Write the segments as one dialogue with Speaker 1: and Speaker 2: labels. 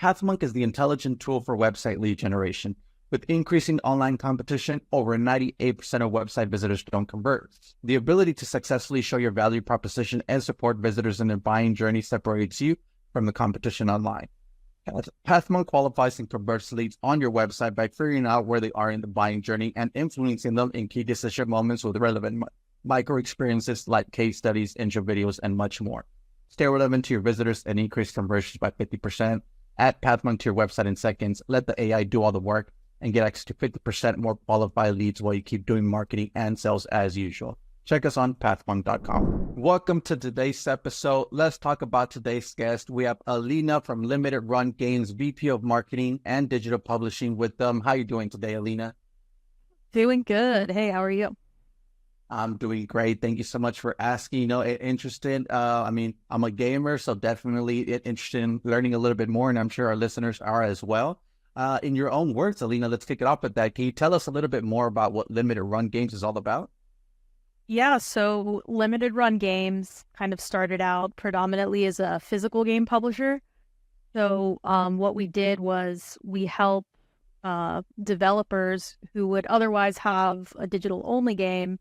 Speaker 1: Pathmonk is the intelligent tool for website lead generation. With increasing online competition, over 98% of website visitors don't convert. The ability to successfully show your value proposition and support visitors in their buying journey separates you from the competition online. Pathmonk qualifies and converts leads on your website by figuring out where they are in the buying journey and influencing them in key decision moments with relevant micro experiences like case studies, intro videos, and much more. Stay relevant to your visitors and increase conversions by 50%. Add Pathmonk to your website in seconds. Let the AI do all the work and get access to 50% more qualified leads while you keep doing marketing and sales as usual. Check us on pathmonk.com. Welcome to today's episode. Let's talk about today's guest. We have Alena from Limited Run Games, VP of Marketing and Digital Publishing with them. How are you doing today, Alena?
Speaker 2: Doing good. Hey, how are you?
Speaker 1: I'm doing great. Thank you so much for asking. Interested. I'm a gamer, so definitely interested in learning a little bit more, and I'm sure our listeners are as well. In your own words, Alena, let's kick it off with that. Can you tell us a little bit more about what Limited Run Games is all about?
Speaker 2: Yeah, so Limited Run Games kind of started out predominantly as a physical game publisher. So what we did was we help developers who would otherwise have a digital-only game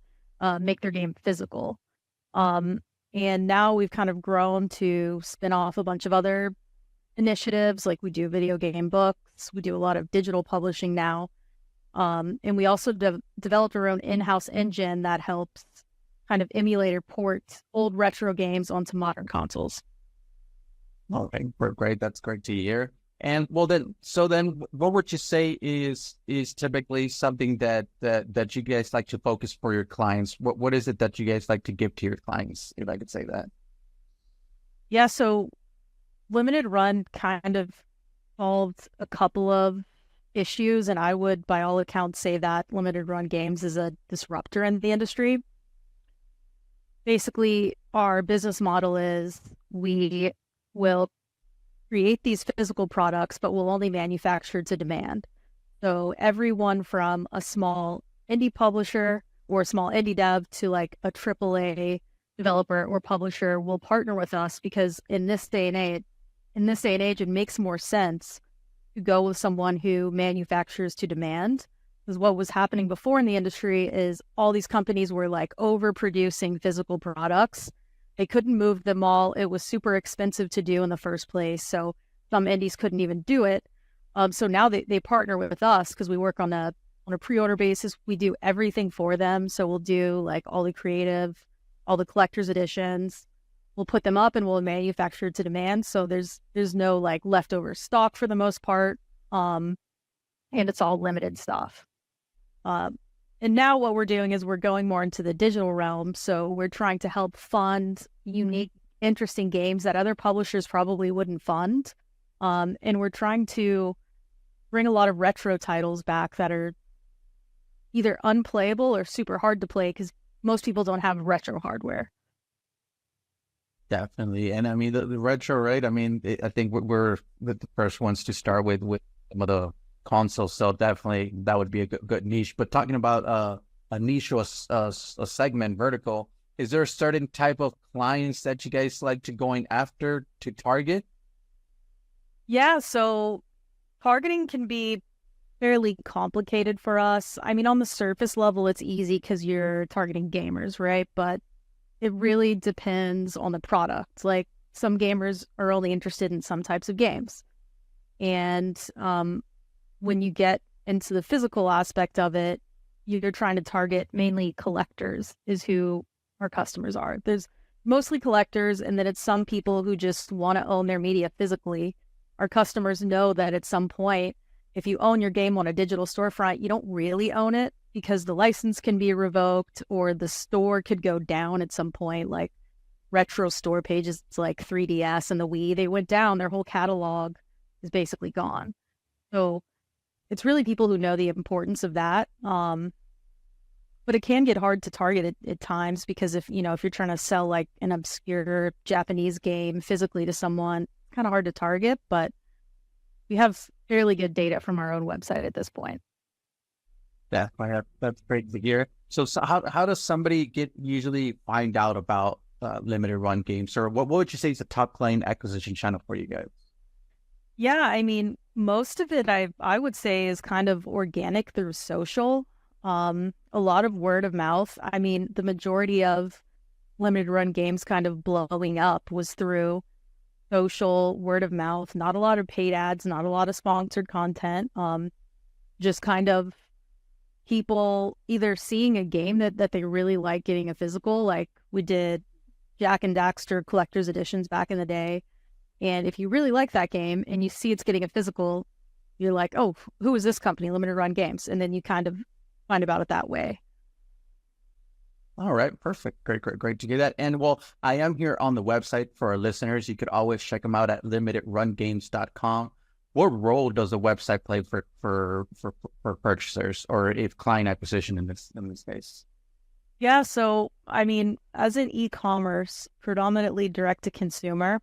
Speaker 2: make their game physical. And now we've kind of grown to spin off a bunch of other initiatives, like we do video game books, we do a lot of digital publishing now, and we also developed our own in-house engine that helps kind of emulator port old retro games onto modern consoles.
Speaker 1: Okay, great. That's great to hear. And then what would you say is typically something that you guys like to focus for your clients? What is it that you guys like to give to your clients, if I could say that?
Speaker 2: Yeah, so Limited Run kind of solved a couple of issues, and I would, by all accounts, say that Limited Run Games is a disruptor in the industry. Basically, our business model is we will create these physical products, but we'll only manufacture to demand. So everyone from a small indie publisher or a small indie dev to like a AAA developer or publisher will partner with us, because in this day and age, it makes more sense to go with someone who manufactures to demand. Because what was happening before in the industry is all these companies were like overproducing physical products. They couldn't move them all. It was super expensive to do in the first place. So some indies couldn't even do it. So now they partner with us because we work on a pre-order basis. We do everything for them. So we'll do like all the creative, all the collector's editions. We'll put them up and we'll manufacture to demand. So there's no like leftover stock for the most part. And it's all limited stuff. And now what we're doing is we're going more into the digital realm. So we're trying to help fund unique, interesting games that other publishers probably wouldn't fund. And we're trying to bring a lot of retro titles back that are either unplayable or super hard to play because most people don't have retro hardware.
Speaker 1: Definitely. And I mean, the retro, right? I mean, I think we're the first ones to start with some of the consoles. So definitely that would be a good niche. But talking about a niche or a segment vertical, is there a certain type of clients that you guys like to going after to target?
Speaker 2: Yeah, so targeting can be fairly complicated for us. I mean, on the surface level, it's easy because you're targeting gamers, right? But it really depends on the product. Like some gamers are only interested in some types of games. And when you get into the physical aspect of it, you're trying to target mainly collectors is who our customers are. There's mostly collectors, and then it's some people who just want to own their media physically. Our customers know that at some point, if you own your game on a digital storefront, you don't really own it because the license can be revoked or the store could go down at some point. Like retro store pages like 3DS and the Wii, they went down, their whole catalog is basically gone. So it's really people who know the importance of that. But it can get hard to target at times because if you're trying to sell like an obscure Japanese game physically to someone, it's kind of hard to target, but we have fairly good data from our own website at this point.
Speaker 1: Yeah, that's great to hear. So how does somebody usually find out about limited run games, or what would you say is the top client acquisition channel for you guys?
Speaker 2: Yeah, I mean, most of it I would say is kind of organic through social. A lot of word of mouth. I mean, the majority of limited run games kind of blowing up was through social word of mouth, not a lot of paid ads, not a lot of sponsored content. Just kind of people either seeing a game that they really like getting a physical, like we did Jack and Daxter collector's editions back in the day. And if you really like that game and you see it's getting a physical, you're like, oh, who is this company, Limited Run Games? And then you kind of find about it that way.
Speaker 1: All right, perfect. Great to get that. And well, I am here on the website for our listeners. You could always check them out at limitedrungames.com. What role does the website play for purchasers or if client acquisition in this case?
Speaker 2: Yeah, so I mean, as an e-commerce, predominantly direct to consumer,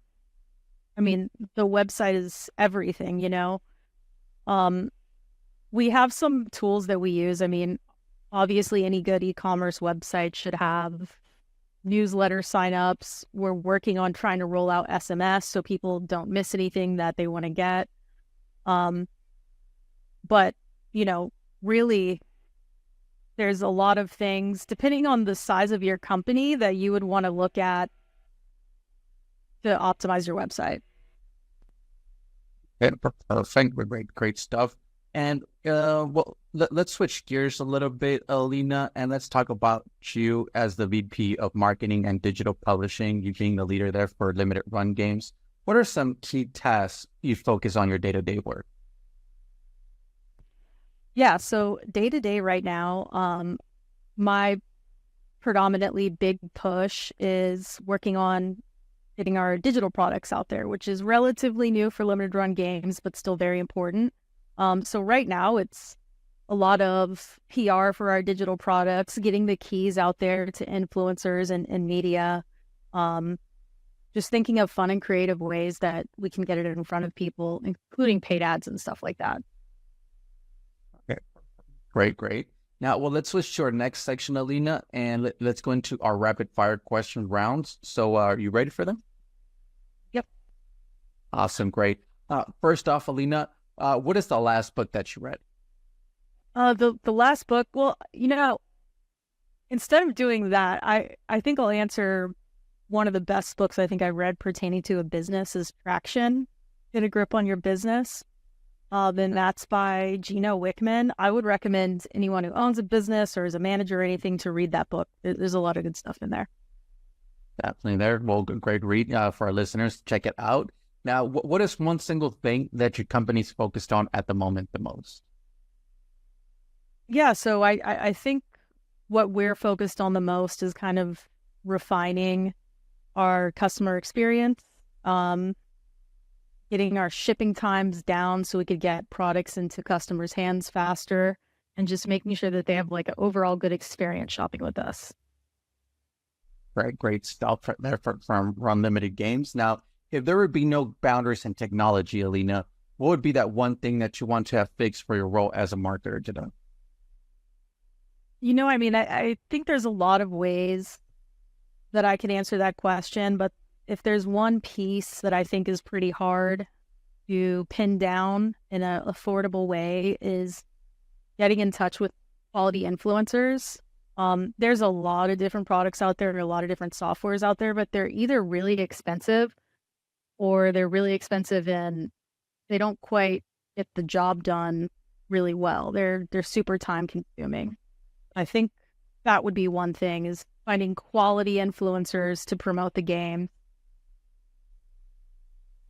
Speaker 2: I mean, the website is everything, you know. Um, we have some tools that we use. I mean, obviously any good e-commerce website should have newsletter signups. We're working on trying to roll out SMS so people don't miss anything that they want to get. Um, but, you know, really there's a lot of things depending on the size of your company that you would want to look at to optimize your website.
Speaker 1: Okay, perfect. Great stuff. And well, let's switch gears a little bit, Alena, and let's talk about you as the VP of Marketing and Digital Publishing, you being the leader there for Limited Run Games. What are some key tasks you focus on your day-to-day work?
Speaker 2: Yeah, so day to day right now, my predominantly big push is working on getting our digital products out there, which is relatively new for limited run games, but still very important. So right now it's a lot of PR for our digital products, getting the keys out there to influencers and media. Um, just thinking of fun and creative ways that we can get it in front of people, including paid ads and stuff like that.
Speaker 1: Okay, great. Now, well, let's switch to our next section, Alena, and let's go into our rapid fire question rounds. So are you ready for them?
Speaker 2: Yep.
Speaker 1: Awesome, great. First off, Alena, what is the last book that you read?
Speaker 2: The last book, well, you know, instead of doing that, I think I'll answer one of the best books I think I read pertaining to a business is Traction, Get a Grip on Your Business. And that's by Gino Wickman. I would recommend anyone who owns a business or is a manager or anything to read that book. There's a lot of good stuff in there.
Speaker 1: Definitely there. Well, great read for our listeners. Check it out. Now, what is one single thing that your company's focused on at the moment the most?
Speaker 2: Yeah, so I think what we're focused on the most is kind of refining our customer experience, getting our shipping times down so we could get products into customers' hands faster, and just making sure that they have like an overall good experience shopping with us.
Speaker 1: Great stuff there from Run Limited Games. Now, if there would be no boundaries in technology, Alena, what would be that one thing that you want to have fixed for your role as a marketer today?
Speaker 2: You know, I mean, I think there's a lot of ways that I can answer that question, but if there's one piece that I think is pretty hard to pin down in an affordable way is getting in touch with quality influencers. There's a lot of different products out there, a lot of different softwares out there, but they're either really expensive or they're really expensive and they don't quite get the job done really well. They're super time consuming. I think that would be one thing is finding quality influencers to promote the game.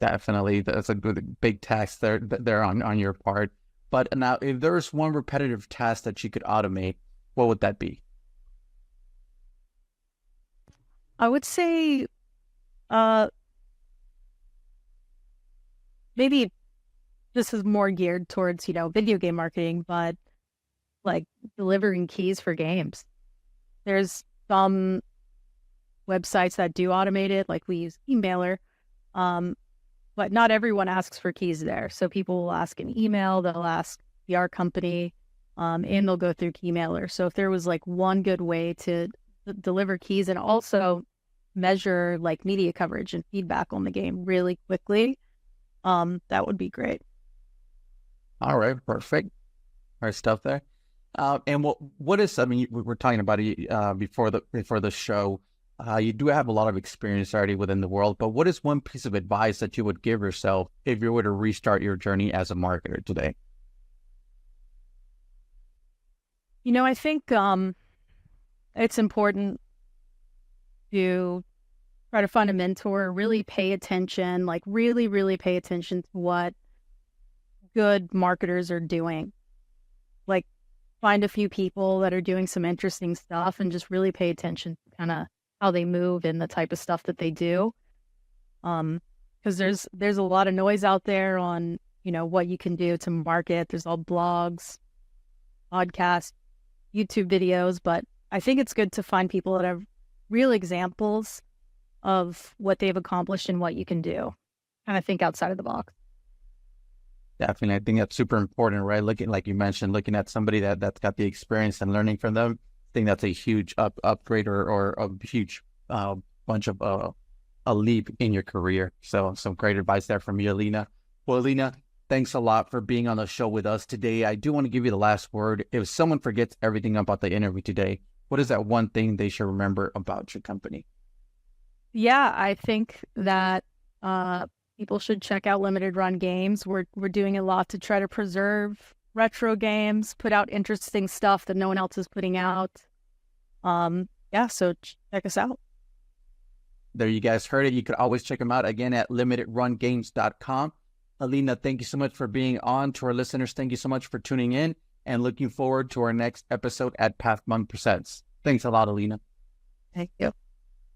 Speaker 1: Definitely. That's a good big task there on your part. But now, if there's one repetitive task that you could automate, what would that be?
Speaker 2: I would say maybe this is more geared towards, you know, video game marketing, but like delivering keys for games. There's some websites that do automate it, like we use emailer, but not everyone asks for keys there. So people will ask an email, they'll ask PR company, and they'll go through Keymailer. So if there was like one good way to deliver keys and also measure like media coverage and feedback on the game really quickly, that would be great.
Speaker 1: All right, perfect. All right, stuff there. And what is, I mean, we were talking about it before the show. You do have a lot of experience already within the world, but what is one piece of advice that you would give yourself if you were to restart your journey as a marketer today?
Speaker 2: I think it's important to try to find a mentor, really pay attention, like really, really pay attention to what good marketers are doing. Like find a few people that are doing some interesting stuff and just really pay attention to kind of how they move and the type of stuff that they do. Because there's a lot of noise out there on, what you can do to market. There's all blogs, podcasts, YouTube videos, but I think it's good to find people that have real examples of what they've accomplished and what you can do. And I think outside of the box.
Speaker 1: Definitely. I think that's super important, right? Looking, like you mentioned, looking at somebody that's got the experience and learning from them. I think that's a huge upgrade or a huge bunch of a leap in your career. So some great advice there from you, Alena. Well, Alena, thanks a lot for being on the show with us today. I do want to give you the last word. If someone forgets everything about the interview today, what is that one thing they should remember about your company?
Speaker 2: Yeah, I think that people should check out Limited Run Games. We're doing a lot to try to preserve retro games, put out interesting stuff that no one else is putting out. So check us out.
Speaker 1: There you guys heard it. You could always check them out again at limitedrungames.com. Alena, thank you so much for being on. To our listeners, thank you so much for tuning in and looking forward to our next episode at Pathmon Presents. Thanks a lot, Alena.
Speaker 2: Thank you.